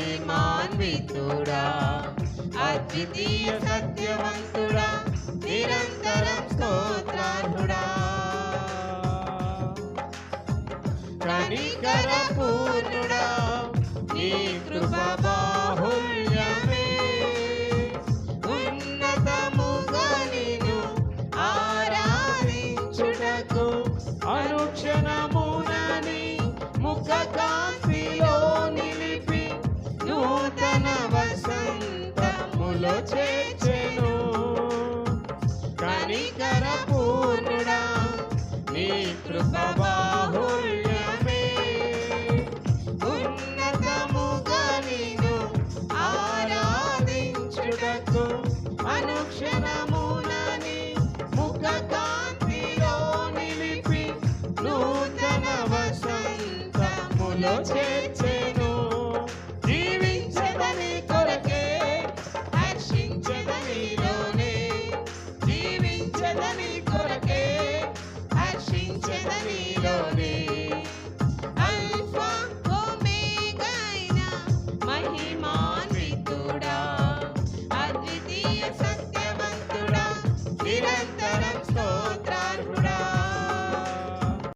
మహిమాన్వితుడా, అద్వితీయ సత్యవంతుడా, నిరంతరం స్తోత్రార్హుడా. కనికర పూర్ణుడా, నీ కృప బాహుళ్యమే, ఉన్నతముగా నిన్ను ఆరాధించుటకు అనుక్షణమునని ముఖ కాంతిలో నిలిపి నూతన వసంతములో చేర్చెను. కనికర పూర్ణుడా, నీ కృప బాహుళ్యమే, ఉన్నతముగా నిన్ను ఆరాధించుటకు అనుక్షణమునని ముఖ కాంతిలో నిలిపి నూతన వసంతములో చేర్చెను.